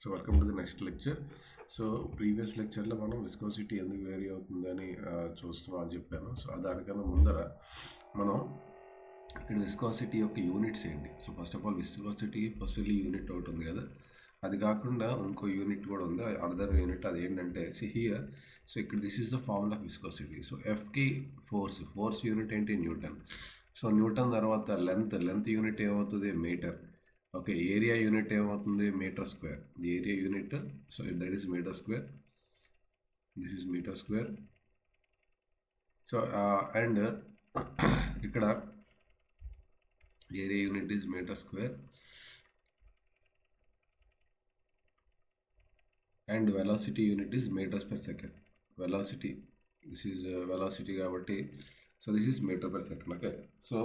So welcome to the next lecture. So previous లెక్చర్లో మనం viscosity ఎందుకు వేరీ అవుతుందని చూస్తున్నాం అని చెప్పాను. సో దానికన్నా ముందర మనం ఇక్కడ విస్కోసిటీ యొక్క యూనిట్స్ ఏంటి. So first of all viscosity firstly unit ఒకటి ఉంది కదా, అది కాకుండా ఇంకో యూనిట్ కూడా ఉంది, అదర్ యూనిట్. అది ఏంటంటే హియర్. సో ఇక్కడ this is the formula of viscosity. So ఎఫ్కి ఫోర్స్ యూనిట్ ఏంటి? న్యూటన్. సో న్యూటన్ తర్వాత లెంత్ యూనిట్ ఏమవుతుంది? మీటర్. ఓకే, ఏరియా యూనిట్ ఏమవుతుంది? Metre square. Area unit, so that is metre square. This is metre square. So and ఇక్కడ area unit is metre square and velocity unit is metres per second. Velocity, this is velocity కాబట్టి so this is metre per second. Okay, so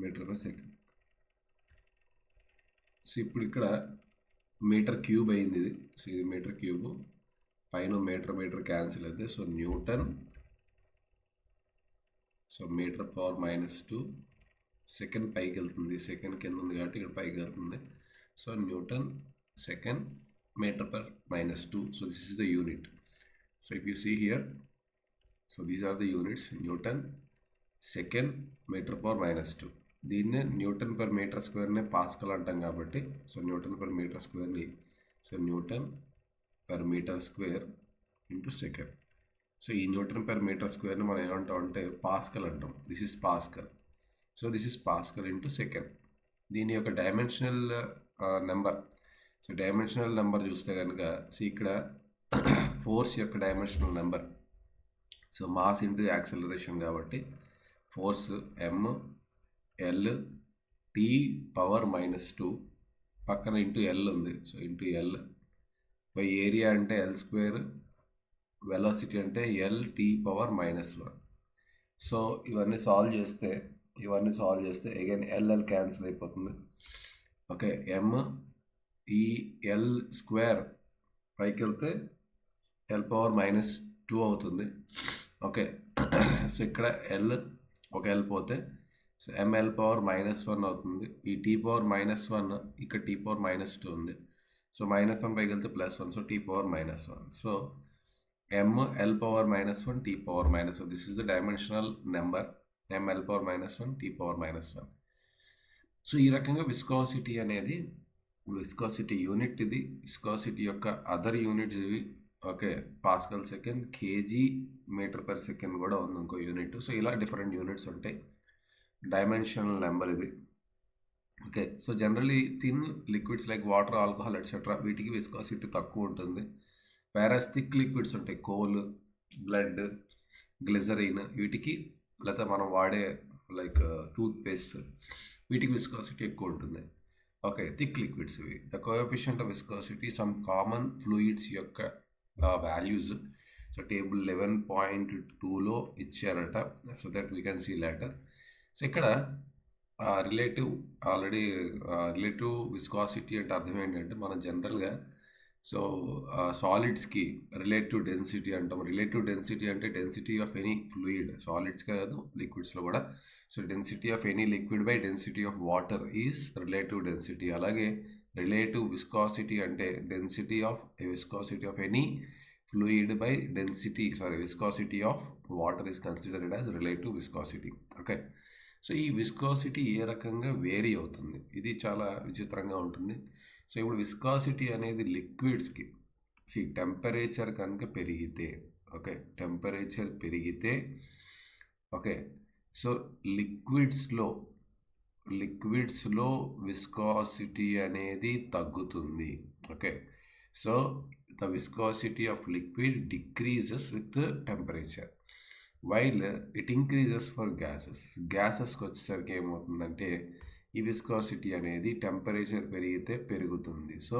metre per second. So ఇప్పుడు ఇక్కడ metre cube అయింది ఇది. So ఇది metre cube, పైన metre cancel అయితే so newton. So metre power -2. Second పైకి వెళ్తుంది, సెకండ్ కింద ఉంది కాబట్టి ఇక్కడ పైకి వెళ్తుంది. So newton second metre per -2. So this is the unit. So if you see here, so these are the units. Newton second metre power -2. దీన్నే newton per metre స్క్వేర్నే పాస్కల్ అంటాం కాబట్టి సో న్యూటన్ పర్ మీటర్ స్క్వేర్ని so newton per metre square into second. So ఈ newton per metre స్క్వేర్ని మనం ఏమంటాం అంటే పాస్కల్ అంటాం. This is pascal. So this is pascal into second. దీని యొక్క dimensional number. So dimensional number చూస్తే కనుక సో ఇక్కడ ఫోర్స్ యొక్క dimensional number. So mass into acceleration కాబట్టి force m L T power -2 పక్కన ఇంటూ ఎల్ ఉంది. So into L by area అంటే ఎల్ స్క్వేర్, వెలాసిటీ అంటే ఎల్ టీ పవర్ -1. సో ఇవన్నీ సాల్వ్ చేస్తే అగైన్ ఎల్ క్యాన్సిల్ అయిపోతుంది. ఓకే, ఎమ్ ఈ ఎల్ స్క్వేర్ పైకి వెళ్తే ఎల్ పవర్ -2 అవుతుంది. ఓకే, సో ఇక్కడ ఎల్ ఒక ఎల్ పోతే సో ఎంఎల్ పవర్ -1 అవుతుంది. ఈ టీ పవర్ -1 ఇక్కడ టీ పవర్ -2 ఉంది. సో -1 పైకి వెళ్తే +1. So T power -1. So ML power -1 T power -1. This is the dimensional number. ML power -1 T power -1. So ఈ రకంగా విస్కాసిటీ అనేది విస్కాసిటీ యూనిట్ ఇది. విస్కాసిటీ యొక్క అదర్ యూనిట్స్ ఇవి. Okay, pascal second, KG metre per second కూడా ఉంది ఇంకో unit. So ఇలా డిఫరెంట్ యూనిట్స్ ఉంటాయి. డైమెన్షనల్ నెంబర్ ఇది. Okay, so generally thin liquids like water, alcohol etcetera వీటికి విస్కాసిటీ తక్కువ ఉంటుంది. వేరస్ థిక్ లిక్విడ్స్ ఉంటాయి, కోల్, బ్లడ్, గ్లిజరిన్, వీటికి లేకపోతే మనం వాడే లైక్ టూత్ పేస్ట్, వీటికి విస్కాసిటీ ఎక్కువ ఉంటుంది. ఓకే, థిక్ లిక్విడ్స్ ఇవి. The coefficient of viscosity some common fluids యొక్క వాల్యూస్ సో టేబుల్ 11.2లో ఇచ్చారట. So that we can see later. So ఇక్కడ రిలేటివ్ విస్కాసిటీ అంటే అర్థం ఏంటంటే మనం జనరల్గా సో సాలిడ్స్కి రిలేటివ్ డెన్సిటీ అంటాం. రిలేటివ్ డెన్సిటీ అంటే density of any fluid, solids కాదు లిక్విడ్స్లో కూడా. So density of any liquid by density of water is relative density. అలాగే రిలేటివ్ విస్కాసిటీ అంటే density of any fluid by viscosity of water is considered as relative viscosity. Okay, so ఈ viscosity ఏ రకంగా vary అవుతుంది, ఇది చాలా విచిత్రంగా ఉంటుంది. So ఇప్పుడు విస్కాసిటీ అనేది లిక్విడ్స్కి టెంపరేచర్ కనుక పెరిగితే, ఓకే, టెంపరేచర్ పెరిగితే, ఓకే, సో లిక్విడ్స్లో విస్కాసిటీ అనేది తగ్గుతుంది. Okay, so the viscosity of liquid decreases with temperature while it increases for గ్యాసెస్కి వచ్చేసరికి ఏమవుతుందంటే ఈ విస్కాసిటీ అనేది టెంపరేచర్ పెరిగితే పెరుగుతుంది. సో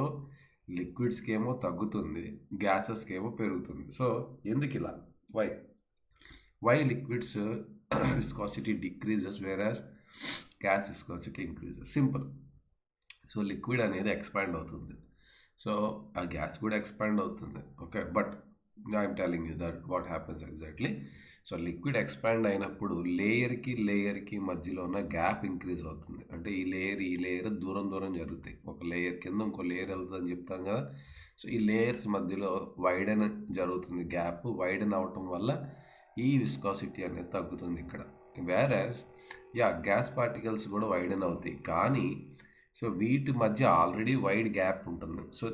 లిక్విడ్స్కి ఏమో తగ్గుతుంది, గ్యాసెస్కి ఏమో పెరుగుతుంది. సో ఎందుకు ఇలా? Why liquids viscosity decreases whereas gas viscosity increases? Simple. So liquid అనేది ఎక్స్పాండ్ అవుతుంది, సో ఆ గ్యాస్ కూడా ఎక్స్పాండ్ అవుతుంది. Okay, but I'm telling you that what happens exactly. So liquid expand అయినప్పుడు లేయర్కి మధ్యలో ఉన్న గ్యాప్ ఇంక్రీజ్ అవుతుంది. అంటే ఈ లేయర్ దూరం జరుగుతాయి. ఒక లేయర్ కింద ఇంకో లేయర్ వెళ్తుందని చెప్తాం కదా. సో ఈ లేయర్స్ మధ్యలో వైడెన్ జరుగుతుంది. గ్యాప్ వైడెన్ అవటం వల్ల ఈ విస్కాసిటీ అనేది తగ్గుతుంది ఇక్కడ. వేరస్ గ్యాస్ పార్టికల్స్ కూడా వైడెన్ అవుతాయి, కానీ సో వీటి మధ్య ఆల్రెడీ వైడ్ గ్యాప్ ఉంటుంది. So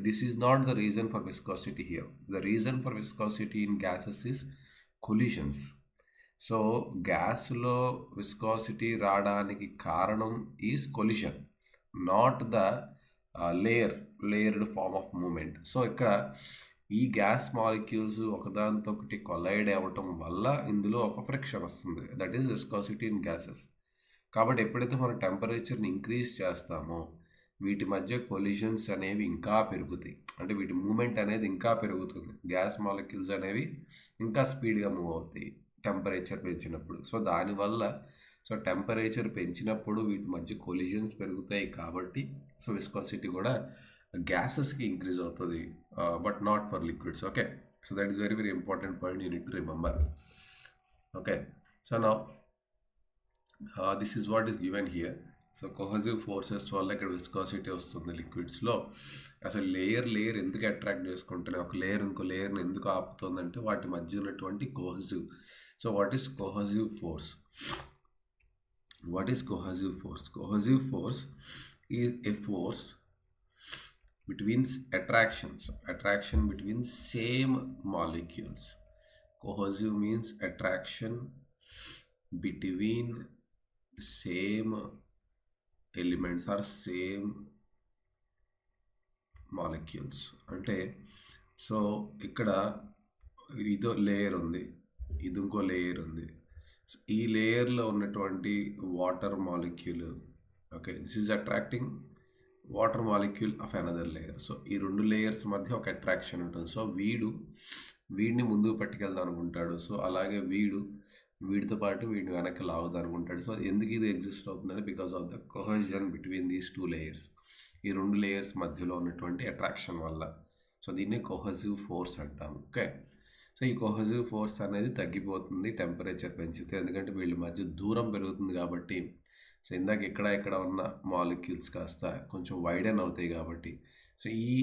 this is not the reason for viscosity here. The reason for viscosity in gases is collisions. So గ్యాస్లో విస్కాసిటీ రావడానికి కారణం is collision, not the layered form of movement. So ఇక్కడ ఈ gas molecules ఒకదానితో ఒకటి collide అవ్వటం వల్ల ఇందులో ఒక ఫ్రిక్షన్ వస్తుంది. That is viscosity in gases. కాబట్టి ఎప్పుడైతే మనం టెంపరేచర్ని ఇంక్రీజ్ చేస్తామో వీటి మధ్య కొలిషన్స్ అనేవి ఇంకా పెరుగుతాయి. అంటే వీటి మూమెంట్ అనేది ఇంకా పెరుగుతుంది. గ్యాస్ మాలిక్యూల్స్ అనేవి ఇంకా స్పీడ్గా మూవ్ అవుతాయి టెంపరేచర్ పెంచినప్పుడు. సో దానివల్ల టెంపరేచర్ పెంచినప్పుడు వీటి మధ్య కొలిషన్స్ పెరుగుతాయి కాబట్టి సో విస్కాసిటీ కూడా గ్యాసెస్కి ఇంక్రీజ్ అవుతుంది, but not for liquids. Okay, so that is very important point you need to remember. Okay, so now this is what is given here. So cohesive forces వల్ల ఇక్కడ viscosity వస్తుంది లిక్విడ్స్లో. అసలు layer ఎందుకు attract చేసుకుంటున్నాయి, ఒక layer ఇంకో లేయర్ని ఎందుకు ఆపుతుందంటే వాటి మధ్య ఉన్నటువంటి cohesive. So what is cohesive force? Cohesive force is a force between attraction between same molecules. Cohesive means attraction between same elements or same molecules. అంటే సో ఇక్కడ ఇదో లేయర్ ఉంది, ఇది ఇంకో లేయర్ ఉంది. ఈ లేయర్లో ఉన్నటువంటి water molecule, okay, this is attracting water molecule of another layer. So ఈ రెండు లేయర్స్ మధ్య ఒక అట్రాక్షన్ ఉంటుంది. సో వీడిని ముందుకు పట్టుకెళ్దాం అనుకుంటాడు. సో అలాగే వీడితో పాటు వీడిని వెనక్కి లాగుదాం అనుకుంటాడు. సో ఎందుకు ఇది ఎగ్జిస్ట్ అవుతుందంటే because of the cohesion between these two layers. ఈ రెండు లేయర్స్ మధ్యలో ఉన్నటువంటి అట్రాక్షన్ వల్ల. సో దీన్ని కొహెసివ్ ఫోర్స్ అంటాము. ఓకే, సో ఈ కొహెసివ్ ఫోర్స్ అనేది తగ్గిపోతుంది టెంపరేచర్ పెంచితే, ఎందుకంటే వీళ్ళ మధ్య దూరం పెరుగుతుంది కాబట్టి. సో ఇందాక ఇక్కడ ఉన్న మాలిక్యూల్స్ కాస్త కొంచెం వైడెన్ అవుతాయి కాబట్టి. సో ఈ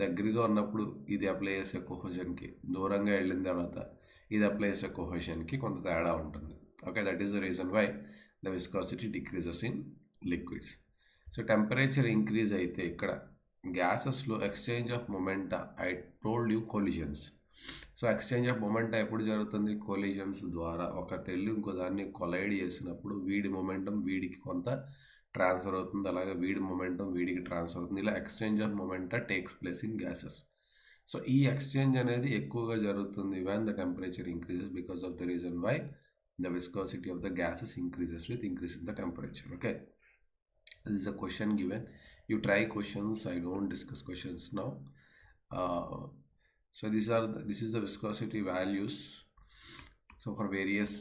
దగ్గరగా ఉన్నప్పుడు ఇది అప్లై చేసే కొహెజన్కి, దూరంగా వెళ్ళిన తర్వాత ఇది అప్లై చేసే కొహెజన్కి కొంత తేడా ఉంటుంది. Okay, that is the reason why the viscosity decreases in liquids. So temperature increase అయితే ఇక్కడ గ్యాసెస్లో exchange of momenta, I told you collisions. So exchange of momentum ఎప్పుడు జరుగుతుంది? కొలిజన్స్ ద్వారా. ఒకటి వెళ్ళి ఇంకో దాన్ని కొలైడ్ చేసినప్పుడు వీడి మొమెంటం వీడికి కొంత ట్రాన్స్ఫర్ అవుతుంది, అలాగే వీడి మొమెంటం వీడికి ట్రాన్స్ఫర్ అవుతుంది. ఇలా exchange of momenta takes place in gases. So ఈ ఎక్స్చేంజ్ అనేది ఎక్కువగా జరుగుతుంది when the temperature increases, because of the reason why the viscosity of the gases increases with increase in the temperature. Okay, this is a question given. You try questions, I don't discuss questions now. So this is the viscosity values. So for various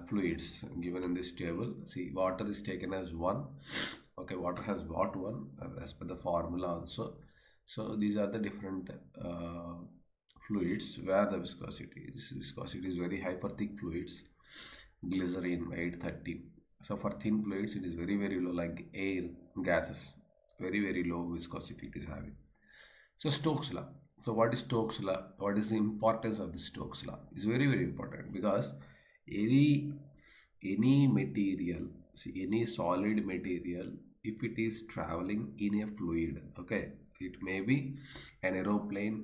fluids given in this table, see water is taken as 1. Okay, water has got 1 as per the formula also. So these are the different fluids where the viscosity is very high for thick fluids. Glycerin 830. So for thin fluids it is very low, like air, gases, very low viscosity it is having. So Stokes law. So what is Stokes law? What is the importance of the Stokes law? It's very important, because any material, see, any solid material, if it is traveling in a fluid, okay, it may be an aeroplane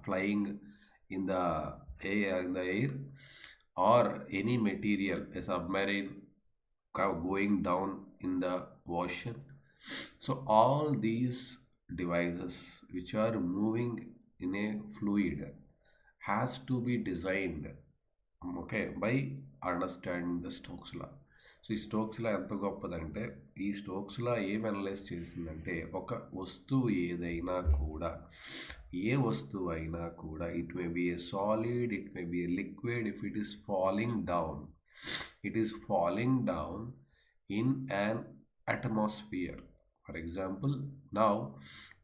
flying in the air, or any material, a submarine going down in the ocean. So all these devices which are moving in a fluid has to be designed, okay, by understanding the Stokes law. So ఈ Stokes లా ఎంత గొప్పదంటే, ఈ Stokes లా ఏం analyse చేసిందంటే, ఒక వస్తువు ఏదైనా కూడా, ఏ వస్తువు అయినా కూడా, it may be a solid, it may be A liquid, if it is falling down, it is falling down in an atmosphere. For example, now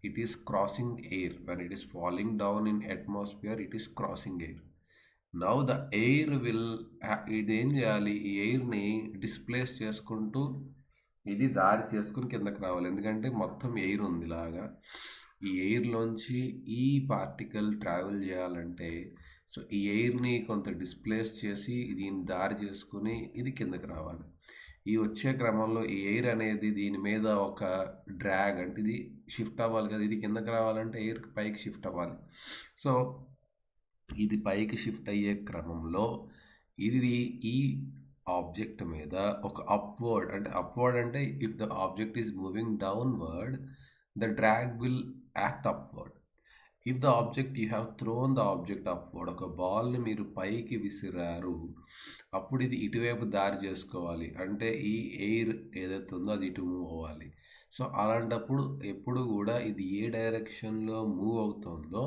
it is crossing air. When it is falling down in atmosphere, it is crossing air. Now the air will ఇదేం చేయాలి, ఈ ఎయిర్ని displays చేసుకుంటూ ఇది దారి చేసుకుని కిందకి రావాలి. ఎందుకంటే మొత్తం ఎయిర్ ఉంది లాగా. ఈ ఎయిర్లోంచి ఈ పార్టికల్ ట్రావెల్ చేయాలంటే సో ఈ ఎయిర్ని కొంత డిస్ప్లేస్ చేసి దీన్ని దారి చేసుకుని ఇది కిందకి రావాలి. ఈ వచ్చే క్రమంలో ఈ ఎయిర్ అనేది దీని మీద ఒక డ్రాగ్, అంటే ఇది షిఫ్ట్ అవ్వాలి కదా, ఇది కిందకి రావాలంటే ఎయిర్ పైకి షిఫ్ట్ అవ్వాలి. సో ఇది పైకి షిఫ్ట్ అయ్యే క్రమంలో ఇది ఈ ఆబ్జెక్ట్ మీద ఒక అప్వర్డ్ అంటే if the object is moving downward the drag will act upward. If the object you have throne the object upward, ఒక బాల్ని మీరు పైకి విసిరారు, అప్పుడు ఇది ఇటువైపు దారి చేసుకోవాలి, అంటే ఈ ఎయిర్ ఏదైతే ఉందో అది ఇటు మూవ్ అవ్వాలి. సో అలాంటప్పుడు ఎప్పుడు కూడా ఇది ఏ డైరెక్షన్లో మూవ్ అవుతుందో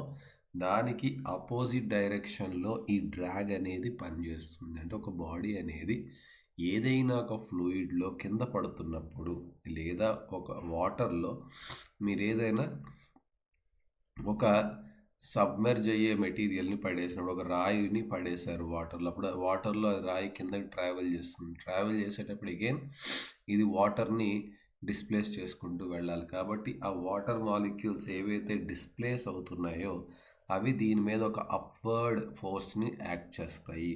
దానికి ఆపోజిట్ డైరెక్షన్లో ఈ డ్రాగ్ అనేది పనిచేస్తుంది. అంటే ఒక బాడీ అనేది ఏదైనా ఒక ఫ్లూయిడ్లో కింద పడుతున్నప్పుడు లేదా ఒక వాటర్లో మీరు ఏదైనా ఒక సబ్మెర్జ్ అయ్యే మెటీరియల్ని పడేసినప్పుడు, ఒక రాయిని పడేశారు వాటర్లో, అప్పుడు వాటర్లో అది రాయి కిందకి ట్రావెల్ చేస్తుంది. ట్రావెల్ చేసేటప్పుడు అగైన్ ఇది వాటర్ని డిస్ప్లేస్ చేసుకుంటూ వెళ్ళాలి. కాబట్టి ఆ వాటర్ మాలిక్యూల్స్ ఏవైతే డిస్ప్లేస్ అవుతున్నాయో అవి దీని మీద ఒక అప్వర్డ్ ఫోర్స్ని యాక్ట్ చేస్తాయి.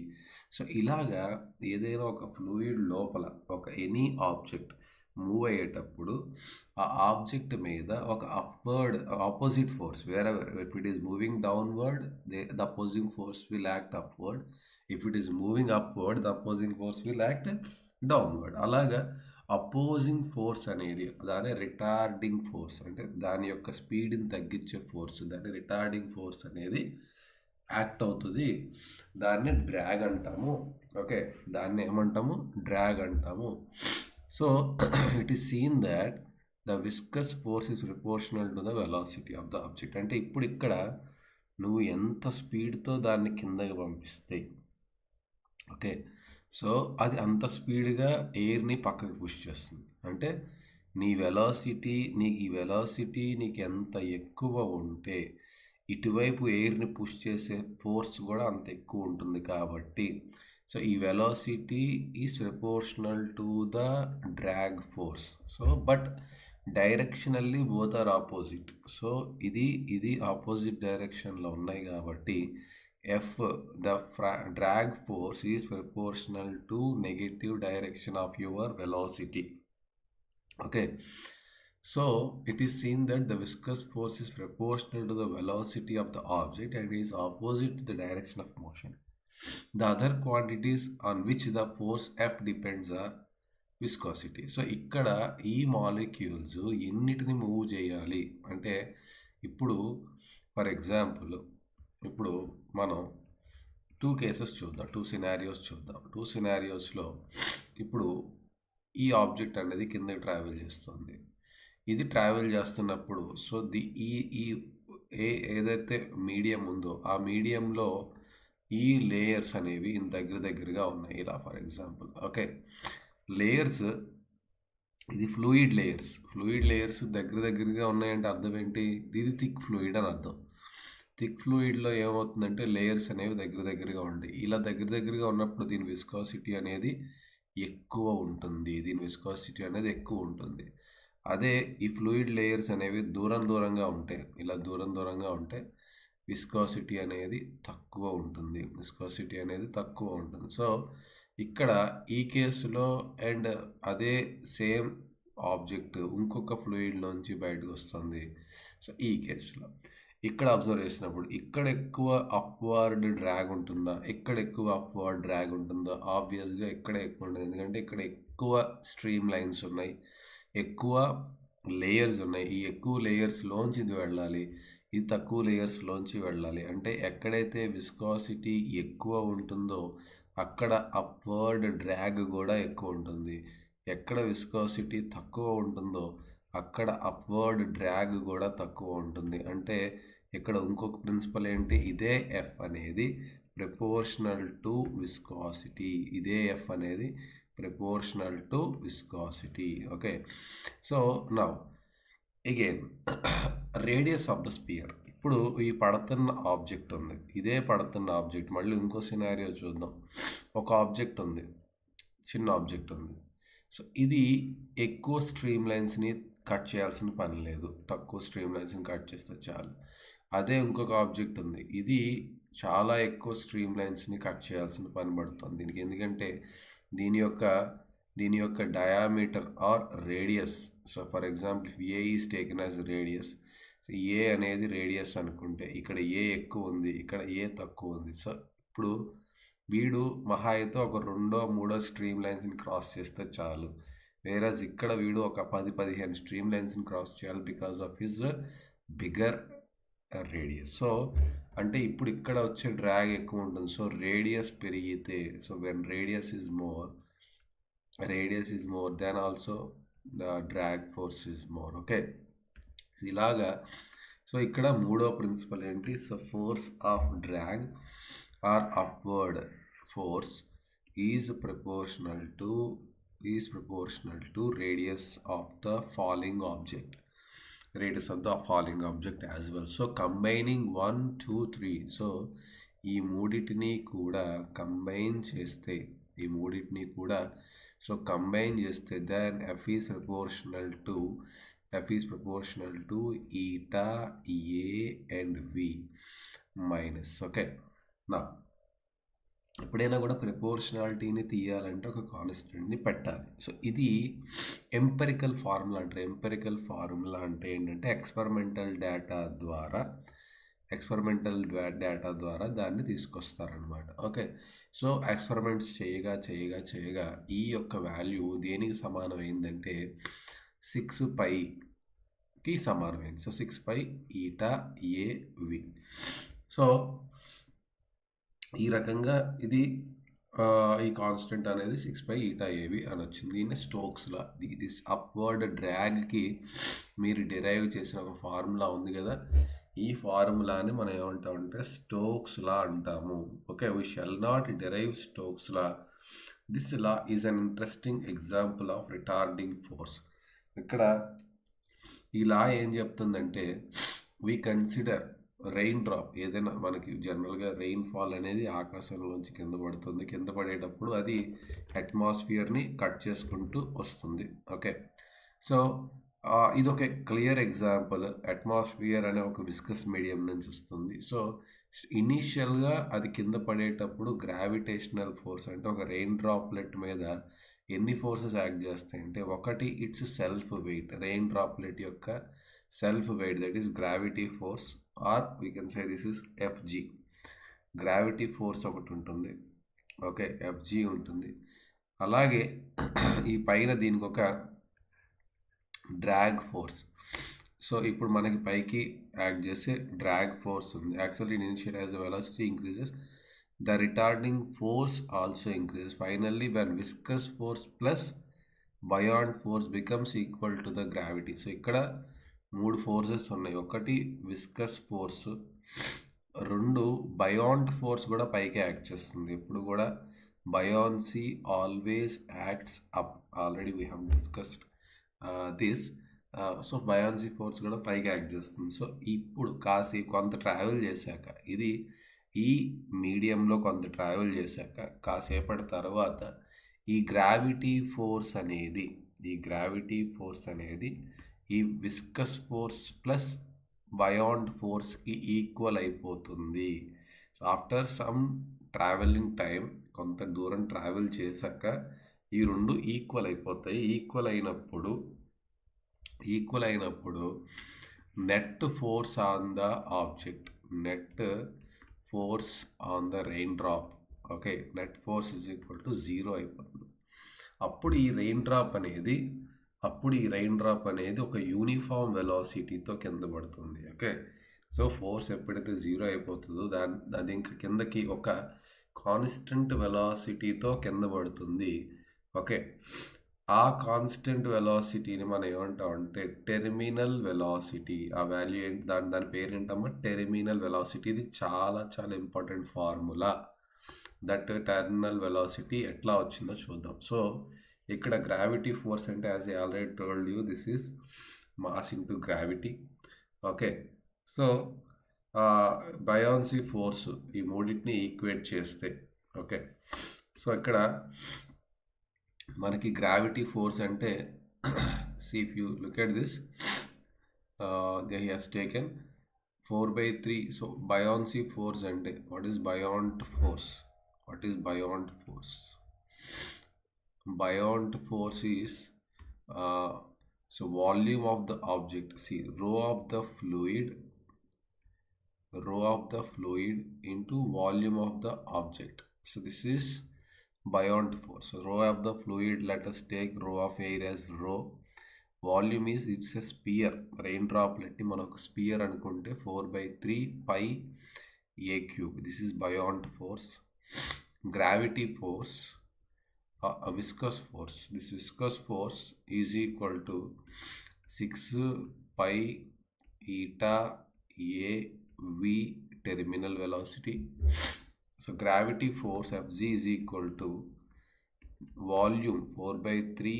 సో ఇలాగా ఏదైనా ఒక ఫ్లూయిడ్ లోపల ఒక ఎనీ ఆబ్జెక్ట్ మూవ్ అయ్యేటప్పుడు ఆ ఆబ్జెక్ట్ మీద ఒక opposite force, wherever if it is moving downward the opposing force will act upward, if it is moving upward the opposing force will act downward. అలాగా అపోజింగ్ ఫోర్స్ అనేది దాని retarding force, అంటే దాని యొక్క స్పీడ్ని తగ్గించే ఫోర్స్, దాని రిటార్డింగ్ ఫోర్స్ అనేది act అవుతుంది. దాన్ని డ్రాగ్ అంటాము. ఓకే, దాన్ని ఏమంటాము, డ్రాగ్ అంటాము. So it is seen that the viscous force is proportional to the velocity of the object. అంటే ఇప్పుడు ఇక్కడ నువ్వు ఎంత స్పీడ్తో దాన్ని కిందకి పంపిస్తే, ఓకే, సో అది అంత స్పీడ్గా ఎయిర్ని పక్కకి పుష్ చేస్తుంది. అంటే ఈ వెలాసిటీ నీకు ఎంత ఎక్కువ ఉంటే ఇటువైపు ఎయిర్ని పుష్ చేసే ఫోర్స్ కూడా అంత ఎక్కువ ఉంటుంది. కాబట్టి సో ఈ velocity is proportional to the drag force. So but directionally both are opposite. So ఇది ఆపోజిట్ డైరెక్షన్లో ఉన్నాయి కాబట్టి the drag force is proportional to negative direction of your velocity. Okay, so it is seen that the viscous force is proportional to the velocity of the object and is opposite to the direction of motion. The other quantities on which the force F depends are viscosity. So ఇక్కడ ఈ molecules ఎన్నిటిని move చేయాలి అంటే, ఇప్పుడు for example ఇప్పుడు మనం 2 cases చూద్దాం, 2 scenarios చూద్దాం. 2 సినారియోస్లో ఇప్పుడు ఈ ఆబ్జెక్ట్ అనేది కిందకి ట్రావెల్ చేస్తుంది. ఇది ట్రావెల్ చేస్తున్నప్పుడు సో ఈ ఏదైతే మీడియం ఉందో ఆ మీడియంలో ఈ లేయర్స్ అనేవి దగ్గరగా ఉన్నాయి. ఇలా ఫర్ ఎగ్జాంపుల్, ఓకే, లేయర్స్, ఇది ఫ్లూయిడ్ లేయర్స్ దగ్గరగా ఉన్నాయంటే అర్థం ఏంటి, ఇది థిక్ ఫ్లూయిడ్ అని అర్థం. థిక్ ఫ్లూయిడ్లో ఏమవుతుందంటే లేయర్స్ అనేవి దగ్గరగా ఉంటాయి. ఇలా దగ్గరగా ఉన్నప్పుడు దీని విస్కాసిటీ అనేది ఎక్కువ ఉంటుంది. అదే ఈ ఫ్లూయిడ్ లేయర్స్ అనేవి దూరంగా ఉంటాయి. ఇలా దూరంగా ఉంటే విస్కాసిటీ అనేది తక్కువ ఉంటుంది. సో ఇక్కడ ఈ కేసులో అండ్ అదే సేమ్ ఆబ్జెక్ట్ ఇంకొక ఫ్లూయిడ్లోంచి బయటకు వస్తుంది. సో ఈ కేసులో ఇక్కడ అబ్జర్వ్ చేసినప్పుడు ఇక్కడ ఎక్కువ అప్వర్డ్ డ్రాగ్ ఉంటుందా, ఆబ్వియస్గా ఇక్కడ ఎక్కువ ఉంటుంది. ఎందుకంటే ఇక్కడ ఎక్కువ స్ట్రీమ్ లైన్స్ ఉన్నాయి, ఎక్కువ లేయర్స్ ఉన్నాయి. ఈ ఎక్కువ లేయర్స్లోంచి ఇది వెళ్ళాలి, ఇది తక్కువ లేయర్స్లోంచి వెళ్ళాలి. అంటే ఎక్కడైతే విస్కాసిటీ ఎక్కువ ఉంటుందో అక్కడ అప్వర్డ్ డ్రాగ్ కూడా ఎక్కువ ఉంటుంది. ఎక్కడ విస్కాసిటీ తక్కువ ఉంటుందో అక్కడ అప్వర్డ్ డ్రాగ్ కూడా తక్కువ ఉంటుంది. అంటే ఇక్కడ ఇంకొక ప్రిన్సిపల్ ఏంటి, ఇదే ఎఫ్ అనేది proportional to viscosity. Okay, so now again radius of the spear. ఇప్పుడు ఈ పడుతున్న ఆబ్జెక్ట్ ఉంది, ఇదే పడుతున్న ఆబ్జెక్ట్, మళ్ళీ ఇంకో సినారియో చూద్దాం. ఒక ఆబ్జెక్ట్ ఉంది, చిన్న ఆబ్జెక్ట్ ఉంది. సో ఇది ఎక్కువ స్ట్రీమ్ లైన్స్ని కట్ చేయాల్సిన పని లేదు, తక్కువ స్ట్రీమ్ లైన్స్ని కట్ చేస్తే చాలు. అదే ఇంకొక ఆబ్జెక్ట్ ఉంది, ఇది చాలా ఎక్కువ స్ట్రీమ్ లైన్స్ని కట్ చేయాల్సిన పని పడుతుంది దీనికి. ఎందుకంటే దీని యొక్క diameter or radius. So for example A is taken as radius, A అనేది రేడియస్ అనుకుంటే ఇక్కడ ఏ ఎక్కువ ఉంది, ఇక్కడ ఏ తక్కువ ఉంది. సో ఇప్పుడు వీడు మహా అయితే ఒక 2 or 3 స్ట్రీమ్ లైన్స్ని క్రాస్ చేస్తే చాలు, వేరస్ ఇక్కడ వీడు ఒక 10-15 స్ట్రీమ్ లైన్స్ని క్రాస్ చేయాలి because of his bigger radius. So అంటే ఇప్పుడు ఇక్కడ వచ్చే డ్రాగ్ ఎక్కువ ఉంటుంది. సో రేడియస్ పెరిగితే, so when radius is more then also the drag force is more. Okay, ఇలాగా. సో ఇక్కడ మూడో ప్రిన్సిపల్ ఏంటి? So force of drag or upward force is proportional to radius of the falling object as well. So combining 1, 2, 3, so ఈ మూడింటిని కూడా combine చేస్తే, then F is proportional to eta A and V minus. Okay, now ఎప్పుడైనా కూడా ప్రపోర్షనాలిటీని తీయాలంటే ఒక కాన్స్టెంట్ని పెట్టాలి. So ఇది ఎంపెరికల్ ఫార్ములా అంటారు. ఎంపెరికల్ ఫార్ములా అంటే ఏంటంటే ఎక్స్పెరిమెంటల్ డేటా ద్వారా దాన్ని తీసుకొస్తారనమాట. ఓకే, సో ఎక్స్పెరిమెంట్స్ చేయగా ఈ యొక్క వాల్యూ దేనికి సమానమైందంటే 6πకి సమానమైంది. So 6π eta AV. సో ఈ రకంగా ఇది ఈ కాన్స్టెంట్ అనేది 6π ఈటా AV అని వచ్చింది. దీన్ని స్టోక్స్ లా, ఇది అప్వర్డ్ డ్రాగ్కి మీరు డిరైవ్ చేసిన ఒక ఫార్ములా ఉంది కదా, ఈ ఫార్ములాని మనం ఏమంటామంటే స్టోక్స్ లా అంటాము. Okay, we shall not derive Stokes law. This law is an interesting example of retarding force. ఇక్కడ ఈ లా ఏం చెప్తుందంటే, వీ కన్సిడర్ రెయిన్ డ్రాప్, ఏదైనా మనకి జనరల్గా రెయిన్ ఫాల్ అనేది ఆకాశంలోంచి కింద పడుతుంది, కింద పడేటప్పుడు అది అట్మాస్ఫియర్ని కట్ చేసుకుంటూ వస్తుంది. ఓకే, సో ఇది ఒక క్లియర్ ఎగ్జాంపుల్. అట్మాస్ఫియర్ అనే ఒక విస్కస్ మీడియం నుంచి వస్తుంది. సో ఇనీషియల్గా అది కింద పడేటప్పుడు గ్రావిటేషనల్ ఫోర్స్ అంటే ఒక రెయిన్ డ్రాప్లెట్ మీద ఎన్ని ఫోర్సెస్ యాక్ట్ చేస్తాయంటే, ఒకటి its self weight, rain droplet యొక్క self weight, that is gravity force, or we can say this is FG, gravity force ఒకటి ఉంటుంది. ఓకే, FG ఉంటుంది. అలాగే ఈ పైన దీనికి ఒక డ్రాగ్ ఫోర్స్. సో ఇప్పుడు మనకి పైకి యాక్ట్ చేసే డ్రాగ్ ఫోర్స్ ఉంది. Actually initial as velocity increases, the retarding force also increases. Finally when viscous force plus buoyant force becomes equal to the gravity. So ఇక్కడ 3 ఫోర్సెస్ ఉన్నాయి. ఒకటి విస్కస్ ఫోర్స్, 2 బయాన్డ్ ఫోర్స్ కూడా పైకి యాక్ట్ చేస్తుంది. ఎప్పుడు కూడా buoyancy always acts up. Already we have discussed this. So buoyancy force కూడా పైకి యాక్ట్ చేస్తుంది. సో ఇప్పుడు కొంత ట్రావెల్ చేశాక, ఇది ఈ మీడియంలో కొంత ట్రావెల్ చేశాక కాసేపటి తర్వాత ఈ గ్రావిటీ ఫోర్స్ అనేది ఈ విస్కస్ ఫోర్స్ ప్లస్ బయాన్డ్ ఫోర్స్కి ఈక్వల్ అయిపోతుంది. So after some travelling time, కొంత దూరం ట్రావెల్ చేశాక ఈ రెండు ఈక్వల్ అయిపోతాయి. ఈక్వల్ అయినప్పుడు net force on the object, net force on the rain drop, okay, net force is equal to 0 అయిపోతుంది. అప్పుడు ఈ రెయిన్ డ్రాప్ అనేది ఒక యూనిఫామ్ వెలాసిటీతో కింద పడుతుంది. ఓకే, సో ఫోర్స్ ఎప్పుడైతే 0 అయిపోతుందో అది ఇంకా కిందకి ఒక కాన్స్టెంట్ వెలాసిటీతో కింద పడుతుంది. ఓకే, ఆ కాన్స్టెంట్ వెలాసిటీని మనం ఏమంటామంటే టెర్మినల్ వెలాసిటీ. ఆ వాల్యూ ఏంటి, దాని పేరు ఏంటమ్మా? Terminal velocity. ఇది చాలా చాలా important formula. That terminal velocity ఎట్లా వచ్చిందో చూద్దాం. సో ఇక్కడ గ్రావిటీ ఫోర్స్ అంటే, as I already told you, this is mass into gravity. Okay, so buoyancy force ఈ మూడింటిని ఈక్వేట్ చేస్తే ఓకే. సో ఇక్కడ మనకి గ్రావిటీ ఫోర్స్ అంటే see if you look at this, he has taken 4/3. So buoyancy force and what is buoyant force? Buoyant force is so volume of the object. See, rho of the fluid into volume of the object. So this is buoyant force. So rho of the fluid, let us take rho of air as rho. Volume is it's a sphere. Rain డ్రాప్లెట్ని మనం ఒక sphere అనుకుంటే 4/3 pi A cube. This is buoyant force. Gravity force, viscous force. This viscous force is equal to 6 pi eta a v terminal velocity. So gravity force Fg is equal to volume 4/3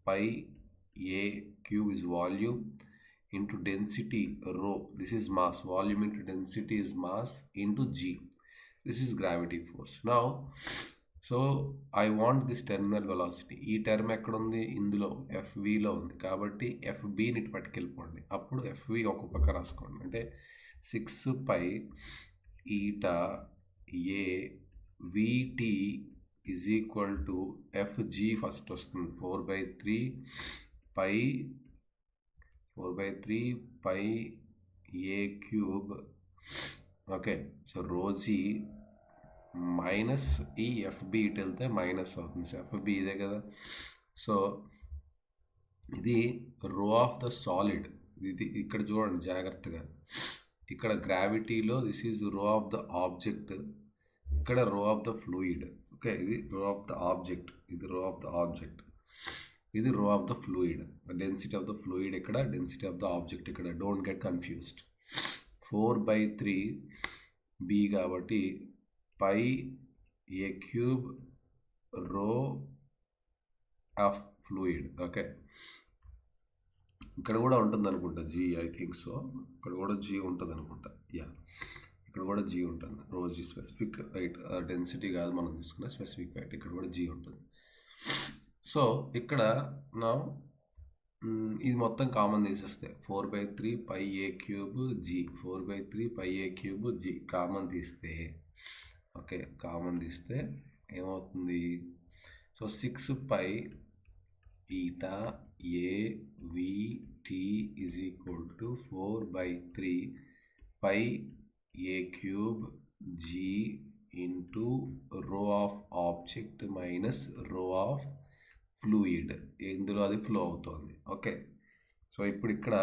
pi a cube is volume into density rho. This is mass. Volume into density is mass into g. This is gravity force. Now, so I want this terminal velocity. ఈ term ఎక్కడ ఉంది? ఇందులో FVలో ఉంది కాబట్టి FBని ఇటు పట్టుకెళ్ళిపోండి. అప్పుడు FV ఒక పక్క రాసుకోండి. అంటే 6 pi eta a vt is equal to FG first వస్తుంది 4/3 pi a cube. Okay. So rho G minus ఈ ఎఫ్బి ఇటు వెళ్తే మైనస్ అవుతుంది. సో ఎఫ్బి ఇదే కదా. సో ఇది రో ఆఫ్ ద సాలిడ్. ఇది ఇక్కడ చూడండి జాగ్రత్తగా. ఇక్కడ గ్రావిటీలో దిస్ ఈజ్ రో ఆఫ్ ద ఆబ్జెక్ట్, ఇక్కడ రో ఆఫ్ ద ఫ్లూయిడ్. ఓకే, ఇది రో ఆఫ్ ద ఆబ్జెక్ట్, ఇది రో ఆఫ్ ద ఆబ్జెక్ట్, ఇది రో of the fluid. Density of the fluid ఇక్కడ, డెన్సిటీ ఆఫ్ ద ఆబ్జెక్ట్ ఇక్కడ. Don't get confused. 4/3 బి కాబట్టి పై ఏ క్యూబ్ రో ఆఫ్ ఫ్లూయిడ్. ఓకే, ఇక్కడ కూడా ఉంటుంది అనుకుంటా జీ, ఐ థింక్ సో. ఇక్కడ కూడా జీ ఉంటుంది అనుకుంటా. యా, ఇక్కడ కూడా జీ ఉంటుంది. రో జీ స్పెసిఫిక్ వెయిట్, డెన్సిటీ కాదు మనం తీసుకున్న స్పెసిఫిక్ వెయిట్. ఇక్కడ కూడా జీ ఉంటుంది. సో ఇక్కడ నా ఇది మొత్తం కామన్ తీసేస్తే 4/3 pi a cube G, 4/3 pi a cube G common తీస్తే, ఓకే, కామన్ తీస్తే ఏమవుతుంది? So 6 pi eta a v t is equal to 4/3 pi a cube g into rho of object minus rho of fluid. ఇందులో అది flow అవుతుంది. Okay, so ఇప్పుడు ఇక్కడ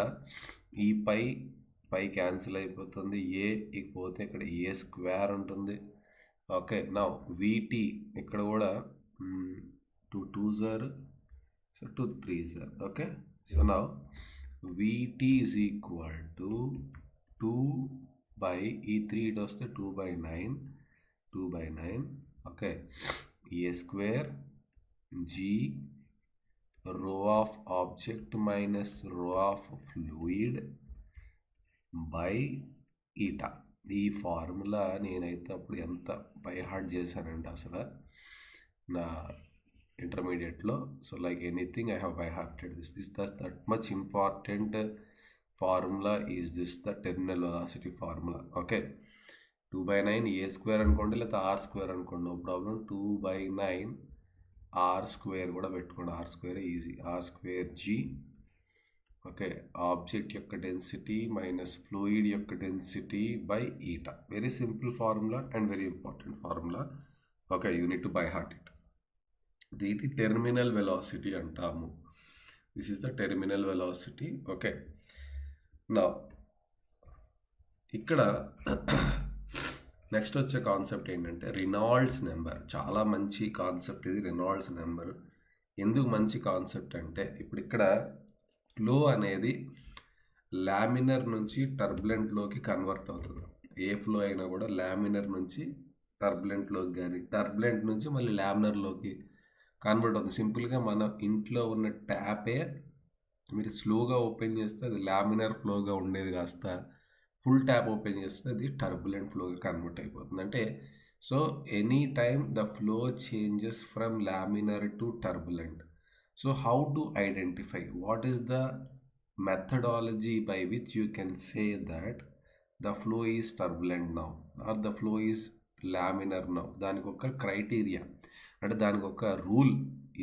ఈ పై cancel అయిపోతుంది. ఏ పోతే ఇక్కడ ఏ స్క్వేర్ ఉంటుంది. ఓకే, నా వీటీ ఇక్కడ కూడా 2 2s are, so 2 3s are. Okay, so నా వీటీ ఈజ్ ఈక్వల్ టు 2 ఈ 3 ఇటు వస్తే 2/9. Okay, a square G rho of object minus rho of fluid by eta. ఈ ఫార్ములా నేనైతే అప్పుడు ఎంత బై హార్ట్ చేశానంటే అసలు నా ఇంటర్మీడియట్లో. So like anything I have by hearted this that much important formula is this the terminal velocity formula. Okay, 2/9 a square అనుకోండి, లేదా ఆర్ స్క్వేర్ అనుకోండి, నో ప్రాబ్లం. 2/9 ఆర్ స్క్వేర్ కూడా పెట్టుకోండి. R square easy. R square G. Okay, object యొక్క density minus fluid యొక్క density by eta. Very simple formula and very important formula. Okay, you need to buy heart it. దీన్ని terminal velocity అంటాము. This is the terminal velocity. Okay, నా ఇక్కడ next వచ్చే concept ఏంటంటే రినాల్డ్స్ number. చాలా మంచి concept ఇది, రినాల్డ్స్ నెంబర్. ఎందుకు మంచి కాన్సెప్ట్ అంటే ఇప్పుడు ఇక్కడ ఫ్లో అనేది లామినర్ నుంచి టర్బులెంట్లోకి కన్వర్ట్ అవుతుంది. ఏ ఫ్లో అయినా కూడా లామినర్ నుంచి టర్బులెంట్లోకి, కానీ టర్బులెంట్ నుంచి మళ్ళీ లామినర్లోకి కన్వర్ట్ అవుతుంది. సింపుల్గా మన ఇంట్లో ఉన్న ట్యాపే మీరు స్లోగా ఓపెన్ చేస్తే అది లామినర్ ఫ్లోగా ఉండేది కాస్త ఫుల్ ట్యాప్ ఓపెన్ చేస్తే అది టర్బులెంట్ ఫ్లోగా కన్వర్ట్ అయిపోతుంది. అంటే so any time the flow changes from laminar to turbulent. So how to identify what is the methodology by which you can say that the flow is turbulent now or the flow is laminar now? దానికి ఒక criteria అంటే దానికి ఒక rule,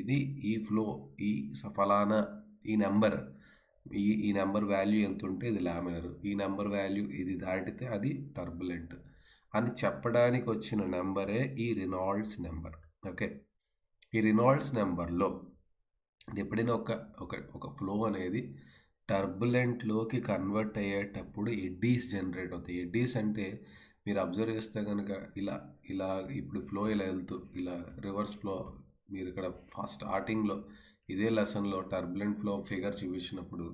ఇది ఈ flow ఈ ఫలానా ఈ నెంబర్ ఈ నెంబర్ వాల్యూ ఎంత ఉంటే ఇది లామినర్, ఈ నెంబర్ వాల్యూ ఇది దాటితే అది టర్బులెంట్ అని చెప్పడానికి వచ్చిన నెంబరే ఈ రినాల్డ్స్ నెంబర్. ఓకే, ఈ రినాల్డ్స్ నెంబర్లో ఎప్పుడైనా ఒక ఫ్లో అనేది టర్బులెంట్లోకి కన్వర్ట్ అయ్యేటప్పుడు ఎడ్డీస్ జనరేట్ అవుతాయి. ఎడ్డీస్ అంటే మీరు అబ్జర్వ్ చేస్తే కనుక ఇలా ఇలా ఇప్పుడు ఫ్లో ఇలా వెళ్తూ ఇలా రివర్స్ ఫ్లో, మీరు ఇక్కడ ఫస్ట్ స్టార్టింగ్లో ఇదే లెసన్లో టర్బులెంట్ ఫ్లో ఫిగర్ చూపించినప్పుడు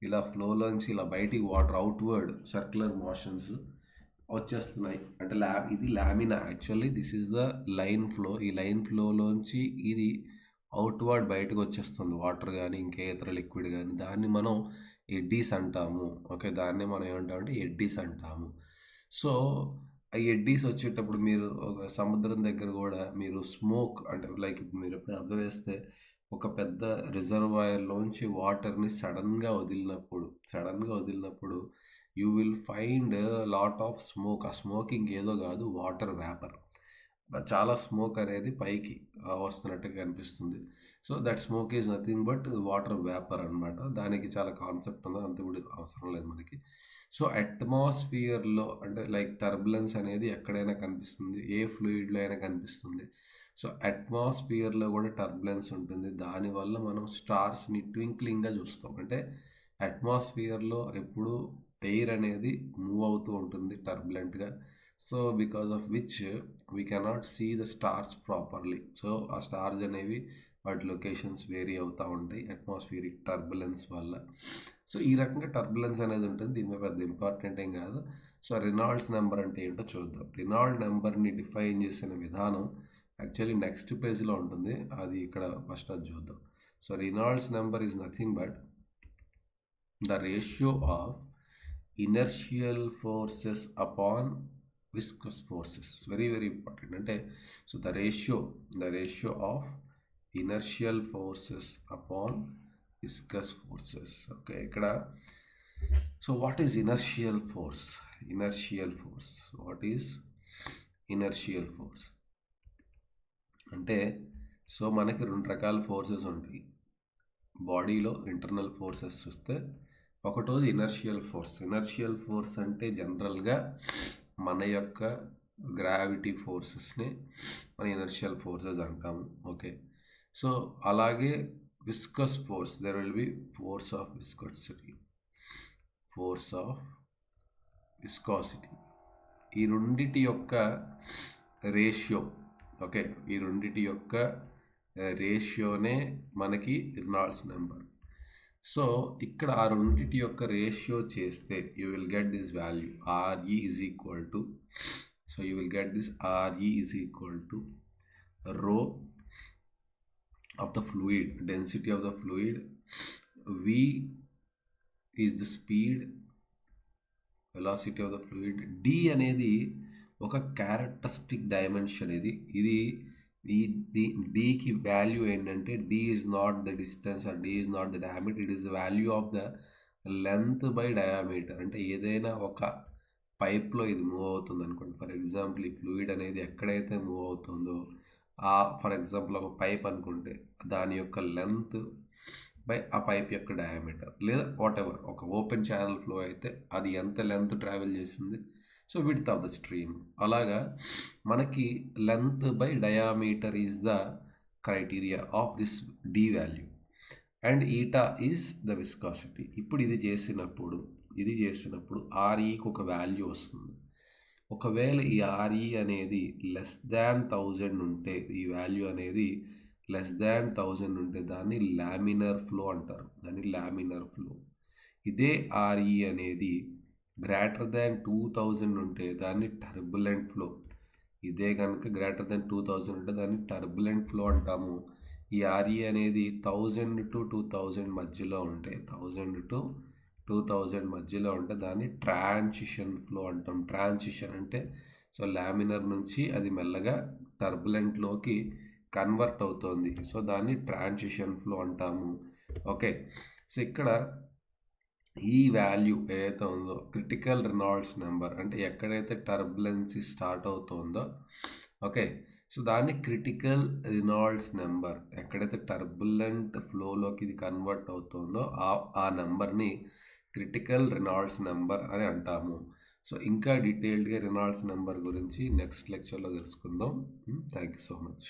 ఇలా ఫ్లోలోంచి ఇలా బయటికి వాటర్ అవుట్వర్డ్ సర్క్యులర్ మోషన్స్ వచ్చేస్తున్నాయి. అంటే ఇది lamina, actually this is the line flow. ఈ లైన్ ఫ్లోలోంచి ఇది అవుట్వర్డ్ బయటకు వచ్చేస్తుంది వాటర్ కానీ ఇంకే ఇతర లిక్విడ్ కానీ, దాన్ని మనం ఎడ్డీస్ అంటాము. ఓకే, దాన్ని మనం ఏమంటామంటే ఎడ్డీస్ అంటాము. సో ఆ ఎడ్డీస్ వచ్చేటప్పుడు మీరు ఒక సముద్రం దగ్గర కూడా మీరు స్మోక్ అంటే లైక్ మీరు ఎప్పుడైనా అబ్జర్వ్ చేస్తే ఒక పెద్ద రిజర్వాయర్లోంచి వాటర్ని సడన్గా వదిలినప్పుడు you will find lot of smoke. ఆ స్మోక్ ఇంకేదో కాదు, వాటర్ వేపర్. చాలా స్మోక్ అనేది పైకి వస్తున్నట్టుగా కనిపిస్తుంది. So that smoke is nothing but water vapour అనమాట. దానికి చాలా కాన్సెప్ట్ ఉంది, అంత కూడా అవసరం లేదు మనకి. సో అట్మాస్ఫియర్లో అంటే లైక్ టర్బులెన్స్ అనేది ఎక్కడైనా కనిపిస్తుంది, ఏ ఫ్లూయిడ్లో అయినా కనిపిస్తుంది. సో అట్మాస్ఫియర్లో కూడా టర్బులెన్స్ ఉంటుంది. దానివల్ల మనం స్టార్స్ని ట్వింక్లింగ్గా చూస్తాం. అంటే అట్మాస్ఫియర్లో ఎప్పుడు ఎయిర్ అనేది మూవ్ అవుతూ ఉంటుంది టర్బులెంట్గా. So because of which we cannot see the stars properly. So ఆ స్టార్స్ అనేవి వాటి లొకేషన్స్ వేరీ అవుతూ ఉంటాయి అట్మాస్ఫియరిక్ టర్బులెన్స్ వల్ల. సో ఈ రకంగా టర్బులెన్స్ అనేది ఉంటుంది. దీని మీద పెద్ద ఇంపార్టెంట్ ఏం కాదు. సో రినాల్డ్స్ నెంబర్ అంటే ఏంటో చూద్దాం. రినాల్డ్ నెంబర్ని డిఫైన్ చేసిన విధానం యాక్చువల్లీ నెక్స్ట్ పేజ్లో ఉంటుంది, అది ఇక్కడ ఫస్ట్ అది చూద్దాం. So Reynolds number is nothing but the ratio of inertial forces upon viscous forces. Very important. అంటే so the ratio of inertial forces upon viscous forces. Okay, ఇక్కడ so what is inertial force? What is inertial force అంటే so మనకి రెండు రకాల forces ఉంటాయి బాడీలో. Internal forces చూస్తే ఒకటోది inertial force అంటే జనరల్గా మన యొక్క గ్రావిటీ ఫోర్సెస్ని మన ఇనర్షియల్ ఫోర్సెస్ అంటాము. ఓకే, సో అలాగే viscous force, there will be force of viscosity. ఈ రెండిటి యొక్క రేషియో, ఓకే, ఈ రెండిటి యొక్క రేషియోనే మనకి రినాల్డ్స్ నెంబర్. సో ఇక్కడ ఆ రెండింటి యొక్క రేషియో చేస్తే you will get this value RE is equal to, so you will get this RE is equal to rho of the fluid, density of the fluid, V is the speed, velocity of the fluid, D అనేది ఒక characteristic dimension. ఇది డీకి value ఏంటంటే D is not the distance or D is not the diameter, it is the value of the length by diameter. అంటే ఏదైనా ఒక పైప్లో ఇది move అవుతుంది అనుకోండి, ఫర్ ఎగ్జాంపుల్ ఈ ఫ్లూయిడ్ అనేది ఎక్కడైతే మూవ్ అవుతుందో ఫర్ ఎగ్జాంపుల్ ఒక పైప్ అనుకుంటే దాని యొక్క లెంత్ బై ఆ పైప్ యొక్క డయామీటర్, లేదా వాట్ ఎవర్ ఒక ఓపెన్ ఛానల్ ఫ్లో అయితే అది ఎంత లెంత్ ట్రావెల్ చేసింది, so width of the stream. అలాగా మనకి length by diameter is the criteria of this D value and eta is the viscosity. ఇప్పుడు ఇది చేసినప్పుడు REకి ఒక వాల్యూ వస్తుంది. ఒకవేళ ఈ RE అనేది లెస్ దాన్ 1000 ఉంటే, ఈ వాల్యూ అనేది లెస్ దాన్ 1000 ఉంటే దాన్ని లామినర్ ఫ్లో అంటారు. ఇదే RE అనేది గ్రేటర్ దాన్ 2000 ఉంటే దాన్ని టర్బులెంట్ ఫ్లో. ఇదే కనుక గ్రేటర్ దాన్ 2000 ఉంటే దాన్ని టర్బులెంట్ ఫ్లో అంటాము. ఈ RE అనేది 1000 to 2000 మధ్యలో ఉంటే 1000 to 2000 మధ్యలో ఉంటే దాన్ని ట్రాన్సిషన్ ఫ్లో అంటాం. ట్రాన్సిషన్ అంటే సో లామినర్ నుంచి అది మెల్లగా టర్బులెంట్లోకి కన్వర్ట్ అవుతోంది. సో దాన్ని ట్రాన్సిషన్ ఫ్లో అంటాము. ఓకే, సో ఇక్కడ ఈ వాల్యూ ఏదైతే ఉందో క్రిటికల్ రెనాల్డ్స్ నెంబర్, అంటే ఎక్కడైతే టర్బులెన్సీ స్టార్ట్ అవుతుందో, ఓకే, సో దాన్ని క్రిటికల్ రెనాల్డ్స్ నెంబర్, ఎక్కడైతే టర్బులెంట్ ఫ్లోలోకి ఇది కన్వర్ట్ అవుతుందో ఆ నెంబర్ని క్రిటికల్ రెనాల్డ్స్ నెంబర్ అని అంటాము. సో ఇంకా డీటెయిల్డ్గా రెనాల్డ్స్ నెంబర్ గురించి నెక్స్ట్ లెక్చర్లో తెలుసుకుందాం. Thank you so much.